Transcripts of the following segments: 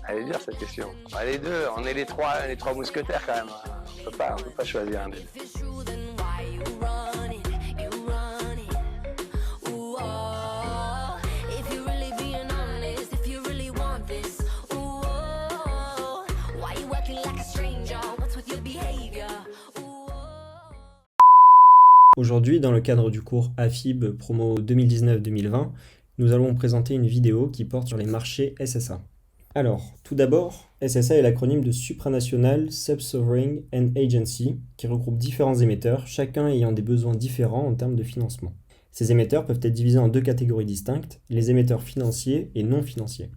Elle est dure cette question. Bah, les deux, on est les trois mousquetaires quand même. On peut pas choisir un des deux. If it's true, then why you run it? You run it. Ooh, oh. If you're really being honest, if you really want this, ooh, oh. Why you acting like a stranger? What's with your behavior? Ooh, oh. Aujourd'hui, dans le cadre du cours AFIB Promo 2019-2020, nous allons vous présenter une vidéo qui porte sur les marchés SSA. Alors, tout d'abord, SSA est l'acronyme de Supranational Sub-Sovereign and Agency, qui regroupe différents émetteurs, chacun ayant des besoins différents en termes de financement. Ces émetteurs peuvent être divisés en deux catégories distinctes, les émetteurs financiers et non financiers.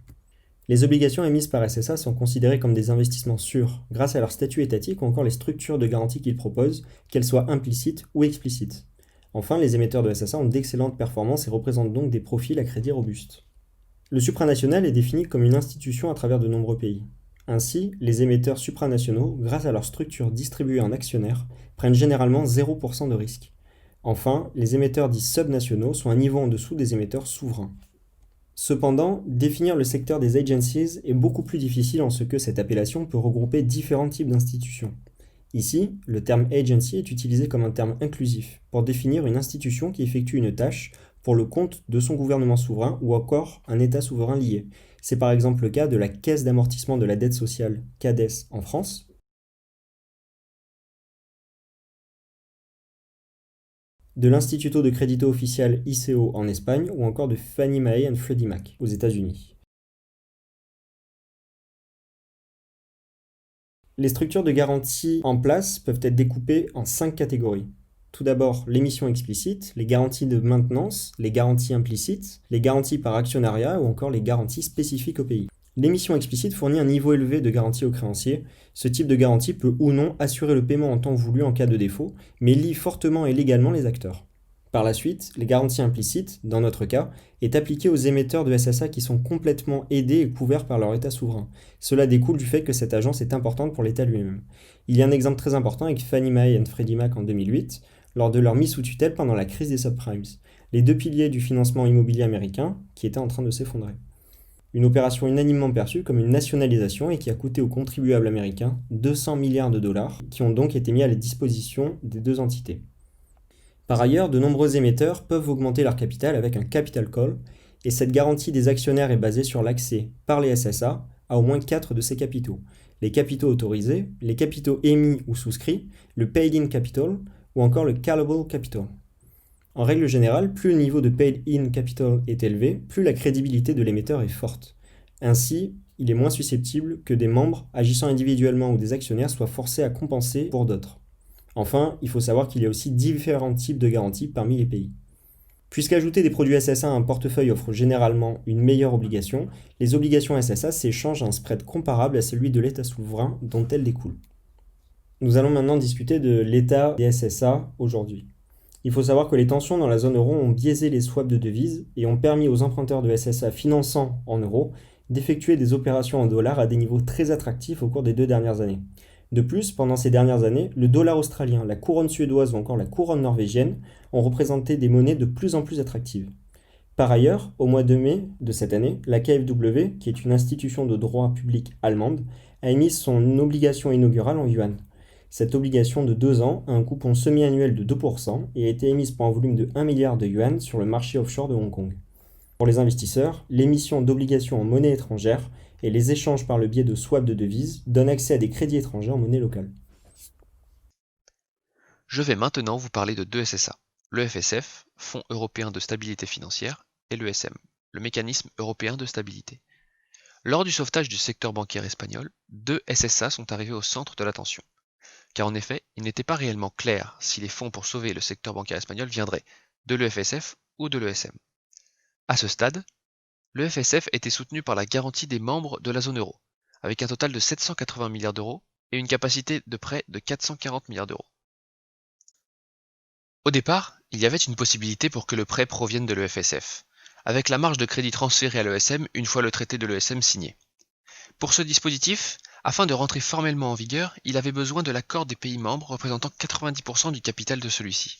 Les obligations émises par SSA sont considérées comme des investissements sûrs, grâce à leur statut étatique ou encore les structures de garantie qu'ils proposent, qu'elles soient implicites ou explicites. Enfin, les émetteurs de SSA ont d'excellentes performances et représentent donc des profils à crédit robustes. Le supranational est défini comme une institution à travers de nombreux pays. Ainsi, les émetteurs supranationaux, grâce à leur structure distribuée en actionnaires, prennent généralement 0% de risque. Enfin, les émetteurs dits subnationaux sont un niveau en dessous des émetteurs souverains. Cependant, définir le secteur des agencies est beaucoup plus difficile en ce que cette appellation peut regrouper différents types d'institutions. Ici, le terme agency est utilisé comme un terme inclusif pour définir une institution qui effectue une tâche pour le compte de son gouvernement souverain ou encore un État souverain lié. C'est par exemple le cas de la Caisse d'amortissement de la dette sociale, CADES en France, de l'Instituto de Crédito Oficial ICO en Espagne ou encore de Fannie Mae and Freddie Mac aux États-Unis. Les structures de garantie en place peuvent être découpées en 5 catégories. Tout d'abord, l'émission explicite, les garanties de maintenance, les garanties implicites, les garanties par actionnariat ou encore les garanties spécifiques au pays. L'émission explicite fournit un niveau élevé de garantie aux créanciers. Ce type de garantie peut ou non assurer le paiement en temps voulu en cas de défaut, mais lie fortement et légalement les acteurs. Par la suite, les garanties implicites, dans notre cas, est appliquée aux émetteurs de SSA qui sont complètement aidés et couverts par leur État souverain. Cela découle du fait que cette agence est importante pour l'État lui-même. Il y a un exemple très important avec Fannie Mae and Freddie Mac en 2008, lors de leur mise sous tutelle pendant la crise des subprimes, les deux piliers du financement immobilier américain qui étaient en train de s'effondrer. Une opération unanimement perçue comme une nationalisation et qui a coûté aux contribuables américains 200 milliards de dollars, qui ont donc été mis à la disposition des deux entités. Par ailleurs, de nombreux émetteurs peuvent augmenter leur capital avec un capital call, et cette garantie des actionnaires est basée sur l'accès par les SSA à au moins 4 de ces capitaux. Les capitaux autorisés, les capitaux émis ou souscrits, le paid-in capital ou encore le callable capital. En règle générale, plus le niveau de paid-in capital est élevé, plus la crédibilité de l'émetteur est forte. Ainsi, il est moins susceptible que des membres agissant individuellement ou des actionnaires soient forcés à compenser pour d'autres. Enfin, il faut savoir qu'il y a aussi différents types de garanties parmi les pays. Puisqu'ajouter des produits SSA à un portefeuille offre généralement une meilleure obligation, les obligations SSA s'échangent à un spread comparable à celui de l'État souverain dont elles découlent. Nous allons maintenant discuter de l'état des SSA aujourd'hui. Il faut savoir que les tensions dans la zone euro ont biaisé les swaps de devises et ont permis aux emprunteurs de SSA finançant en euros d'effectuer des opérations en dollars à des niveaux très attractifs au cours des 2 dernières années. De plus, pendant ces dernières années, le dollar australien, la couronne suédoise ou encore la couronne norvégienne ont représenté des monnaies de plus en plus attractives. Par ailleurs, au mois de mai de cette année, la KfW, qui est une institution de droit public allemande, a émis son obligation inaugurale en yuan. Cette obligation de 2 ans a un coupon semi-annuel de 2% et a été émise pour un volume de 1 milliard de yuan sur le marché offshore de Hong Kong. Pour les investisseurs, l'émission d'obligations en monnaie étrangère et les échanges par le biais de swaps de devises donnent accès à des crédits étrangers en monnaie locale. Je vais maintenant vous parler de deux SSA, le FSF, Fonds européen de stabilité financière, et l'ESM, le mécanisme européen de stabilité. Lors du sauvetage du secteur bancaire espagnol, deux SSA sont arrivés au centre de l'attention. Car en effet, il n'était pas réellement clair si les fonds pour sauver le secteur bancaire espagnol viendraient de l'EFSF ou de l'ESM. À ce stade, le FSF était soutenu par la garantie des membres de la zone euro, avec un total de 780 milliards d'euros et une capacité de prêt de 440 milliards d'euros. Au départ, il y avait une possibilité pour que le prêt provienne de l'EFSF, avec la marge de crédit transférée à l'ESM une fois le traité de l'ESM signé. Pour ce dispositif, afin de rentrer formellement en vigueur, il avait besoin de l'accord des pays membres représentant 90% du capital de celui-ci.